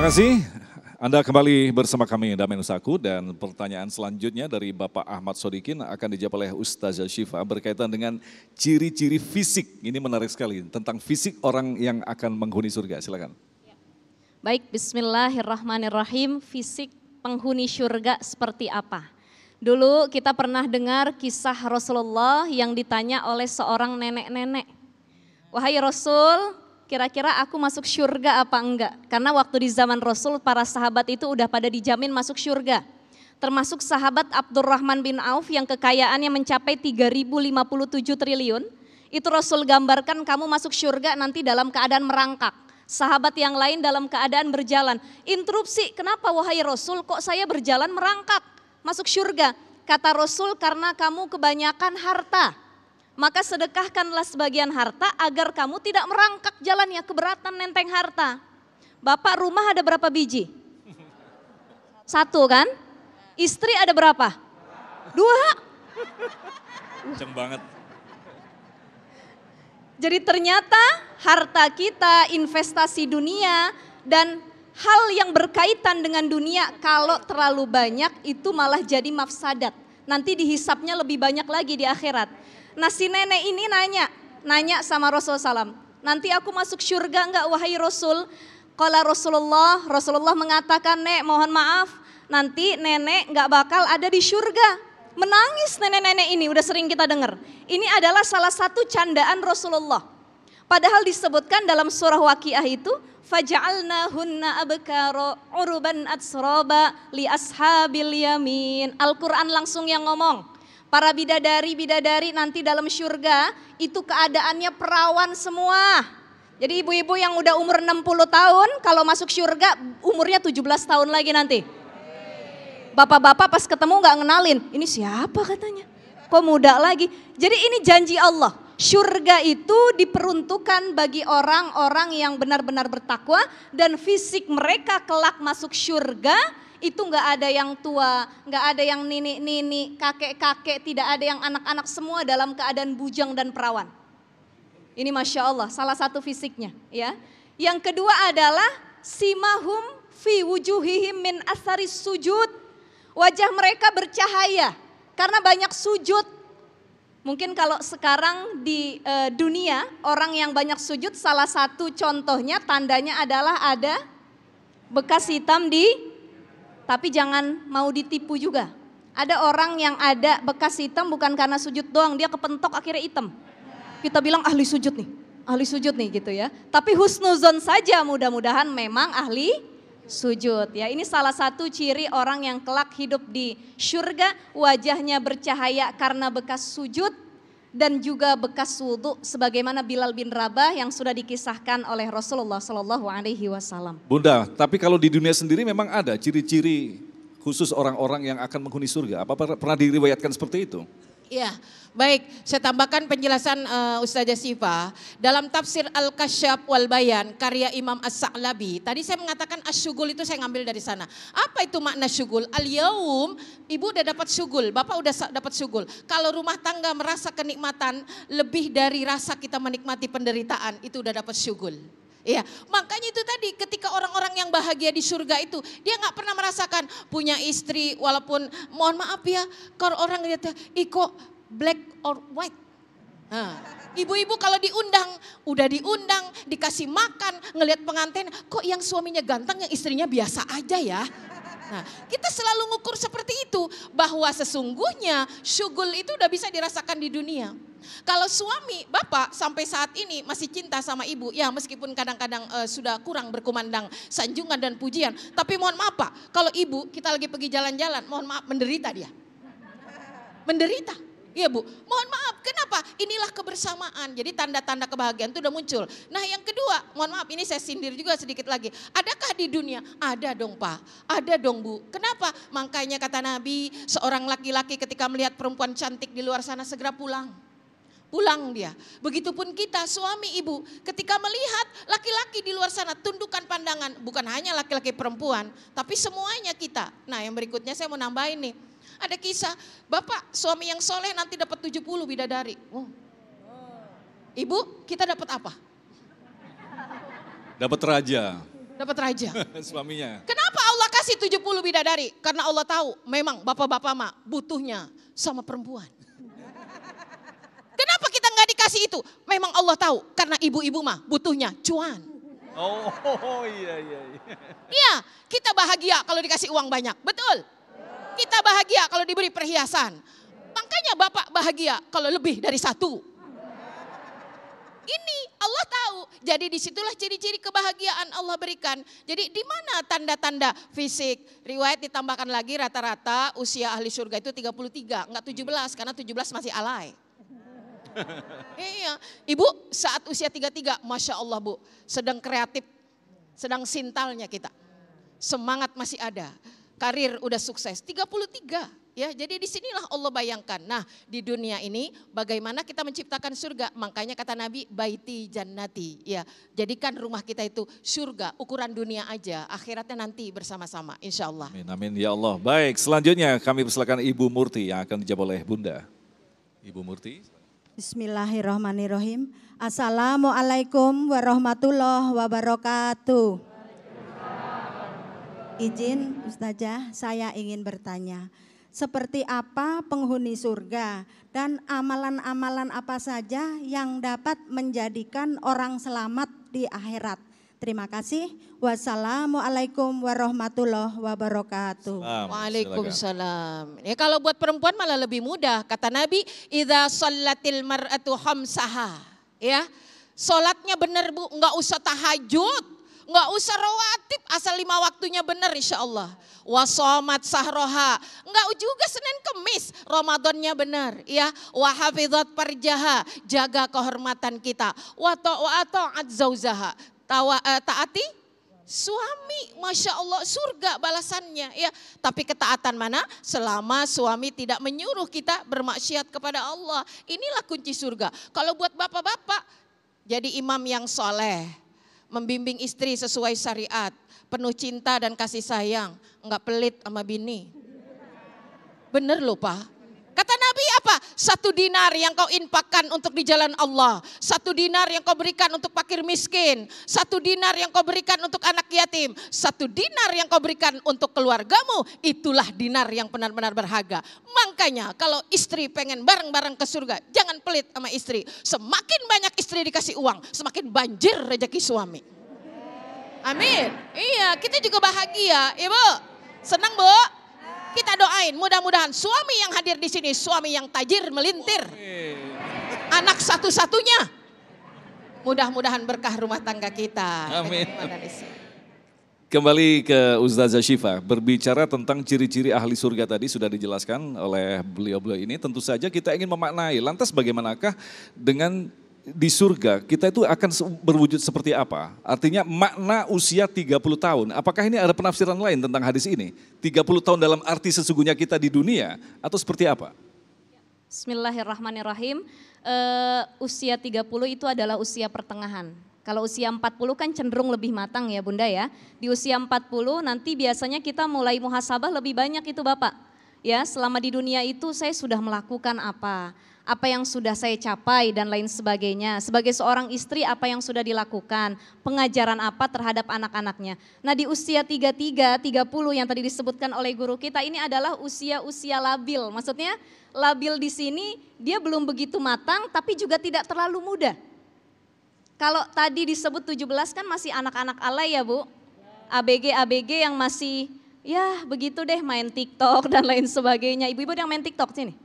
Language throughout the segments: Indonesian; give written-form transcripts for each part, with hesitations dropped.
Terima kasih. Anda kembali bersama kami Damen Usaku dan pertanyaan selanjutnya dari Bapak Ahmad Sodikin akan dijawab oleh Ustazah Syifa berkaitan dengan ciri-ciri fisik. Ini menarik sekali tentang fisik orang yang akan menghuni surga. Silakan. Baik, bismillahirrahmanirrahim. Fisik penghuni surga seperti apa? Dulu kita pernah dengar kisah Rasulullah yang ditanya oleh seorang nenek-nenek. Wahai Rasul, kira-kira aku masuk surga apa enggak? Karena waktu di zaman Rasul para sahabat itu udah pada dijamin masuk surga. Termasuk sahabat Abdurrahman bin Auf yang kekayaannya mencapai 3.057 triliun. Itu Rasul gambarkan kamu masuk surga nanti dalam keadaan merangkak. Sahabat yang lain dalam keadaan berjalan. Interupsi, kenapa wahai Rasul kok saya berjalan merangkak masuk surga? Kata Rasul, karena kamu kebanyakan harta. Maka sedekahkanlah sebagian harta agar kamu tidak merangkak jalannya, keberatan nenteng harta. Bapak rumah ada berapa biji? Satu kan? Istri ada berapa? Dua. Kenceng banget. Jadi ternyata harta kita, investasi dunia dan hal yang berkaitan dengan dunia kalau terlalu banyak itu malah jadi mafsadat. Nanti dihisapnya lebih banyak lagi di akhirat. Nah si nenek ini nanya sama Rasulullah SAW, nanti aku masuk surga enggak wahai Rasul? Qala Rasulullah mengatakan, nek mohon maaf, nanti nenek enggak bakal ada di surga. Menangis nenek-nenek ini, udah sering kita dengar. Ini adalah salah satu candaan Rasulullah. Padahal disebutkan dalam surah Waqiah itu, faja'alnahunna abkara uruban atsraba li ashabil yamin. Al-Quran langsung yang ngomong. Para bidadari-bidadari nanti dalam surga itu keadaannya perawan semua. Jadi ibu-ibu yang udah umur 60 tahun kalau masuk surga umurnya 17 tahun lagi nanti. Bapak-bapak pas ketemu gak ngenalin, ini siapa katanya? Kok muda lagi? Jadi ini janji Allah. Surga itu diperuntukkan bagi orang-orang yang benar-benar bertakwa dan fisik mereka kelak masuk surga. Itu nggak ada yang tua, nggak ada yang nini-nini, kakek-kakek, tidak ada yang anak-anak, semua dalam keadaan bujang dan perawan. Ini Masya Allah, salah satu fisiknya. Ya. Yang kedua adalah simahum fi wujuhihim min atharis sujud. Wajah mereka bercahaya karena banyak sujud. Mungkin kalau sekarang di dunia orang yang banyak sujud salah satu contohnya tandanya adalah ada bekas hitam tapi jangan mau ditipu juga. Ada orang yang ada bekas hitam bukan karena sujud doang, dia kepentok akhirnya hitam. Kita bilang ahli sujud nih gitu ya. Tapi husnuzon saja mudah-mudahan memang ahli sujud ya. Ini salah satu ciri orang yang kelak hidup di surga, wajahnya bercahaya karena bekas sujud dan juga bekas wudhu sebagaimana Bilal bin Rabah yang sudah dikisahkan oleh Rasulullah SAW. Bunda, tapi kalau di dunia sendiri memang ada ciri-ciri khusus orang-orang yang akan menghuni surga. Apa pernah diriwayatkan seperti itu? Ya, baik. Saya tambahkan penjelasan Ustazah Syifa. Dalam tafsir Al-Kasyaf wal Bayan, karya Imam As-Sa'labi. Tadi saya mengatakan asyugul itu saya ngambil dari sana. Apa itu makna syugul? Al-yaum, ibu udah dapat syugul, bapak udah dapat syugul. Kalau rumah tangga merasa kenikmatan lebih dari rasa kita menikmati penderitaan, itu udah dapat syugul. Iya, makanya itu tadi ketika orang-orang yang bahagia di surga itu dia nggak pernah merasakan punya istri walaupun mohon maaf ya kalau orang lihat kok black or white. Nah, ibu-ibu kalau udah diundang, dikasih makan, ngelihat pengantin kok yang suaminya ganteng yang istrinya biasa aja ya. Nah, kita selalu ngukur seperti itu bahwa sesungguhnya syugul itu udah bisa dirasakan di dunia. Kalau suami, bapak sampai saat ini masih cinta sama ibu, ya meskipun kadang-kadang sudah kurang berkumandang sanjungan dan pujian. Tapi mohon maaf Pak, kalau ibu kita lagi pergi jalan-jalan, mohon maaf menderita dia. Menderita. Iya Bu, mohon maaf kenapa? Inilah kebersamaan, jadi tanda-tanda kebahagiaan itu udah muncul. Nah yang kedua, mohon maaf ini saya sindir juga sedikit lagi. Adakah di dunia? Ada dong Pak, ada dong Bu. Kenapa? Makanya kata Nabi, seorang laki-laki ketika melihat perempuan cantik di luar sana segera pulang. Pulang dia. Begitupun kita suami ibu ketika melihat laki-laki di luar sana tundukkan pandangan. Bukan hanya laki-laki perempuan tapi semuanya kita. Nah yang berikutnya saya mau nambahin nih. Ada kisah bapak suami yang soleh nanti dapat 70 bidadari. Oh. Ibu kita dapat apa? Dapat raja. Dapat raja. Suaminya. Kenapa Allah kasih 70 bidadari? Karena Allah tahu memang bapak-bapak mah butuhnya sama perempuan. Kenapa kita nggak dikasih itu? Memang Allah tahu karena ibu-ibu mah butuhnya cuan. Oh iya. Iya, kita bahagia kalau dikasih uang banyak, betul. Kita bahagia kalau diberi perhiasan. Makanya bapak bahagia kalau lebih dari satu. Ini Allah tahu. Jadi disitulah ciri-ciri kebahagiaan Allah berikan. Jadi di mana tanda-tanda fisik? Riwayat ditambahkan lagi rata-rata usia ahli surga itu 33, enggak 17 karena 17 masih alay. Iya, ibu saat usia 33, Masya Allah Bu, sedang kreatif, sedang sintalnya kita. Semangat masih ada, karir udah sukses, 33. Ya, jadi disinilah Allah bayangkan. Nah, di dunia ini bagaimana kita menciptakan surga? Makanya kata Nabi, baiti jannati. Ya, jadikan rumah kita itu surga, ukuran dunia aja, akhiratnya nanti bersama-sama, insya Allah. Amin, amin ya Allah. Baik, selanjutnya kami persilakan Ibu Murti yang akan dijawab oleh Bunda. Ibu Murti. Bismillahirrahmanirrahim. Assalamualaikum warahmatullahi wabarakatuh. Izin Ustazah, saya ingin bertanya. Seperti apa penghuni surga dan amalan-amalan apa saja yang dapat menjadikan orang selamat di akhirat? Terima kasih. Wassalamualaikum warahmatullahi wabarakatuh. Waalaikumsalam. Ya kalau buat perempuan malah lebih mudah. Kata Nabi, idza shallatil mar'atu khamsaha. Ya. Salatnya benar Bu, enggak usah tahajud, enggak usah rawatib, asal 5 waktunya benar insyaallah. Wa shamat sahroha, enggak juga Senin Kemis, Ramadannya benar ya. Wa hafizat farjaha, jaga kehormatan kita. Wa ta'at zaujaha, taati suami, Masya Allah surga balasannya ya. Tapi ketaatan mana? Selama suami tidak menyuruh kita bermaksiat kepada Allah. Inilah kunci surga. Kalau buat bapak-bapak, jadi imam yang soleh, membimbing istri sesuai syariat, penuh cinta dan kasih sayang, enggak pelit sama bini. Bener loh Pak. Kata Nabi apa? 1 dinar yang kau infakkan untuk di jalan Allah. 1 dinar yang kau berikan untuk fakir miskin. 1 dinar yang kau berikan untuk anak yatim. 1 dinar yang kau berikan untuk keluargamu. Itulah dinar yang benar-benar berharga. Makanya kalau istri pengen bareng-bareng ke surga, jangan pelit sama istri. Semakin banyak istri dikasih uang, semakin banjir rezeki suami. Amin. Iya, kita juga bahagia. Ibu, senang Bu? Kita doain mudah-mudahan suami yang hadir di sini suami yang tajir melintir. Anak satu-satunya. Mudah-mudahan berkah rumah tangga kita. Amin. Kembali ke Ustazah Syifa, berbicara tentang ciri-ciri ahli surga tadi sudah dijelaskan oleh beliau-beliau ini. Tentu saja kita ingin memaknai, lantas bagaimanakah dengan di surga kita itu akan berwujud seperti apa? Artinya makna usia 30 tahun. Apakah ini ada penafsiran lain tentang hadis ini? 30 tahun dalam arti sesungguhnya kita di dunia atau seperti apa? Bismillahirrahmanirrahim. Usia 30 itu adalah usia pertengahan. Kalau usia 40 kan cenderung lebih matang ya Bunda ya. Di usia 40 nanti biasanya kita mulai muhasabah lebih banyak itu Bapak. Ya, selama di dunia itu saya sudah melakukan apa yang sudah saya capai dan lain sebagainya. Sebagai seorang istri apa yang sudah dilakukan, pengajaran apa terhadap anak-anaknya. Nah di usia 33, 30 yang tadi disebutkan oleh guru kita ini adalah usia-usia labil. Maksudnya labil di sini dia belum begitu matang tapi juga tidak terlalu muda. Kalau tadi disebut 17 kan masih anak-anak alay ya Bu. ABG yang masih ya begitu deh main TikTok dan lain sebagainya. Ibu-ibu yang main TikTok sini.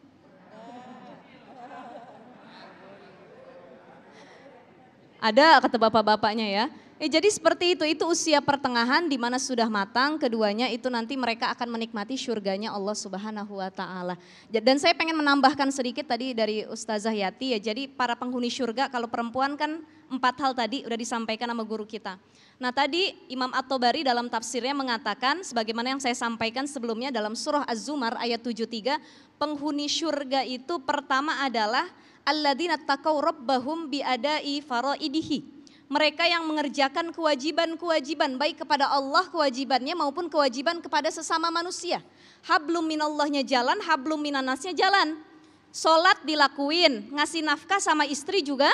Ada kata bapak-bapaknya ya. Jadi seperti itu usia pertengahan di mana sudah matang, keduanya itu nanti mereka akan menikmati syurganya Allah Subhanahu wa taala. Dan saya pengen menambahkan sedikit tadi dari Ustazah Yati ya. Jadi para penghuni syurga kalau perempuan kan 4 hal tadi udah disampaikan sama guru kita. Nah tadi Imam At-Tabari dalam tafsirnya mengatakan sebagaimana yang saya sampaikan sebelumnya dalam surah Az-Zumar ayat 73, penghuni syurga itu pertama adalah alladzina taqaw rabbahum biadai faraidihi. Mereka yang mengerjakan kewajiban-kewajiban baik kepada Allah kewajibannya maupun kewajiban kepada sesama manusia. Hablum minallahnya jalan, hablum minannasnya jalan. Salat dilakuin, ngasih nafkah sama istri juga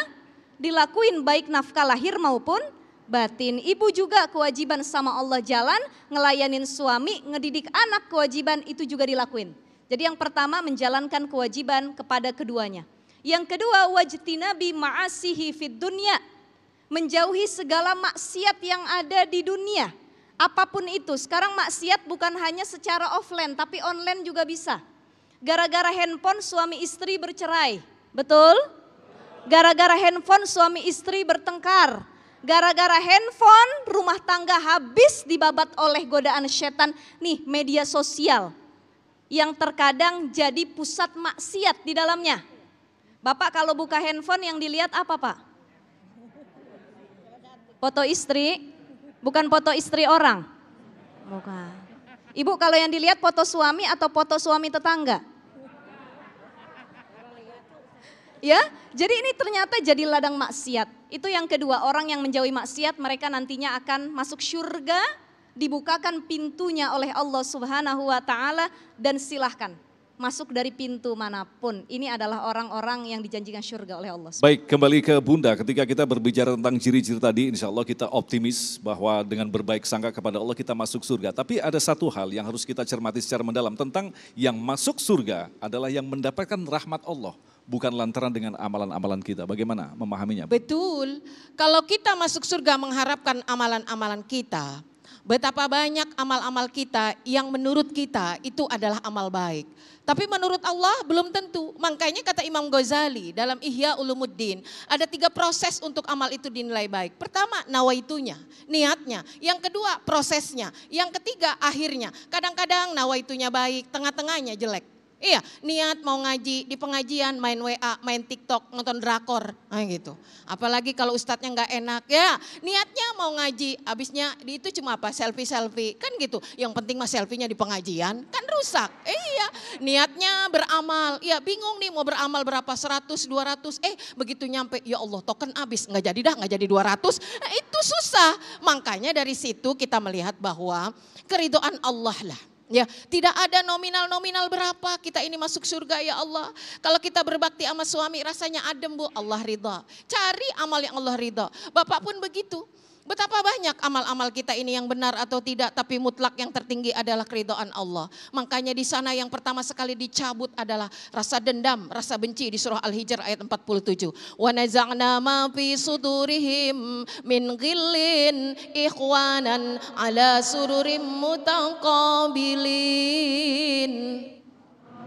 dilakuin baik nafkah lahir maupun batin. Ibu juga kewajiban sama Allah jalan, ngelayanin suami, ngedidik anak, kewajiban itu juga dilakuin. Jadi yang pertama menjalankan kewajiban kepada keduanya. Yang kedua wajtinabi ma'asihi fid dunya, menjauhi segala maksiat yang ada di dunia. Apapun itu, sekarang maksiat bukan hanya secara offline tapi online juga bisa. Gara-gara handphone suami istri bercerai, betul? Gara-gara handphone suami istri bertengkar. Gara-gara handphone rumah tangga habis dibabat oleh godaan setan. Nih media sosial yang terkadang jadi pusat maksiat di dalamnya. Bapak kalau buka handphone yang dilihat apa Pak? Foto istri, bukan foto istri orang. Bukan. Ibu kalau yang dilihat foto suami atau foto suami tetangga? Ya, jadi ini ternyata jadi ladang maksiat. Itu yang kedua, orang yang menjauhi maksiat mereka nantinya akan masuk surga, dibukakan pintunya oleh Allah Subhanahu wa taala dan silahkan masuk dari pintu manapun. Ini adalah orang-orang yang dijanjikan surga oleh Allah. Baik, kembali ke Bunda, ketika kita berbicara tentang ciri-ciri tadi, insya Allah kita optimis bahwa dengan berbaik sangka kepada Allah kita masuk surga. Tapi ada satu hal yang harus kita cermati secara mendalam tentang yang masuk surga adalah yang mendapatkan rahmat Allah. Bukan lantaran dengan amalan-amalan kita. Bagaimana memahaminya? Betul. Kalau kita masuk surga mengharapkan amalan-amalan kita, betapa banyak amal-amal kita yang menurut kita itu adalah amal baik. Tapi menurut Allah belum tentu. Makanya kata Imam Ghazali dalam Ihya Ulumuddin, ada 3 proses untuk amal itu dinilai baik. Pertama, nawaitunya, niatnya. Yang kedua, prosesnya. Yang ketiga, akhirnya. Kadang-kadang nawaitunya baik, tengah-tengahnya jelek. Iya, niat mau ngaji di pengajian, main WA, main TikTok, nonton drakor, gitu. Apalagi kalau ustadznya nggak enak, ya niatnya mau ngaji, habisnya itu cuma apa, selfie-selfie, kan gitu. Yang penting mah selfie-nya di pengajian, kan rusak. Iya, niatnya beramal, ya bingung nih mau beramal berapa, 100, 200, begitu nyampe, ya Allah token habis, nggak jadi dah, nggak jadi 200, nah, itu susah. Makanya dari situ kita melihat bahwa keridhaan Allah lah. Ya, tidak ada nominal-nominal berapa kita ini masuk surga ya Allah. Kalau kita berbakti sama suami rasanya adem Bu, Allah ridha. Cari amal yang Allah ridha. Bapak pun begitu. Betapa banyak amal-amal kita ini yang benar atau tidak, tapi mutlak yang tertinggi adalah keridhaan Allah. Makanya di sana yang pertama sekali dicabut adalah rasa dendam, rasa benci di surah Al-Hijr ayat 47. Wa naza'na ma fi sudurihim min ghillin ikhwanan ala sururim mutaqabilin.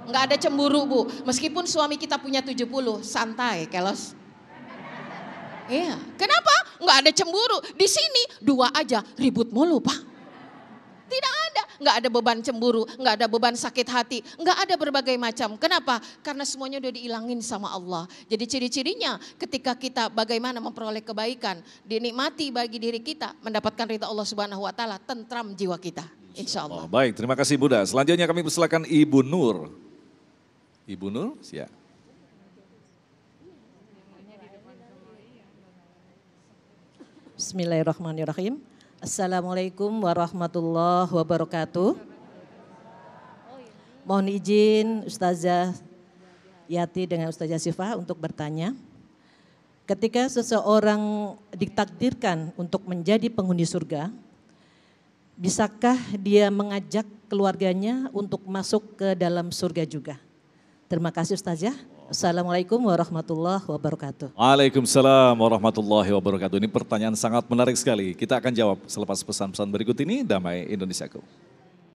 Enggak ada cemburu Bu, meskipun suami kita punya 70, santai kelos. Iya, kenapa? Enggak ada cemburu. Di sini 2 aja ribut mulu Pak. Tidak ada, enggak ada beban cemburu, enggak ada beban sakit hati, enggak ada berbagai macam. Kenapa? Karena semuanya udah dihilangin sama Allah. Jadi ciri-cirinya ketika kita bagaimana memperoleh kebaikan, dinikmati bagi diri kita, mendapatkan ridha Allah Subhanahu wa taala, tentram jiwa kita. Insya Allah. Baik, terima kasih Bunda. Selanjutnya kami persilakan Ibu Nur. Ibu Nur, siap. Bismillahirrahmanirrahim. Assalamualaikum warahmatullahi wabarakatuh. Mohon izin Ustazah Yati dengan Ustazah Syifa untuk bertanya. Ketika seseorang ditakdirkan untuk menjadi penghuni surga, bisakah dia mengajak keluarganya untuk masuk ke dalam surga juga? Terima kasih Ustazah. Assalamualaikum warahmatullahi wabarakatuh. Waalaikumsalam warahmatullahi wabarakatuh. Ini pertanyaan sangat menarik sekali. Kita akan jawab selepas pesan-pesan berikut ini. Damai Indonesiaku.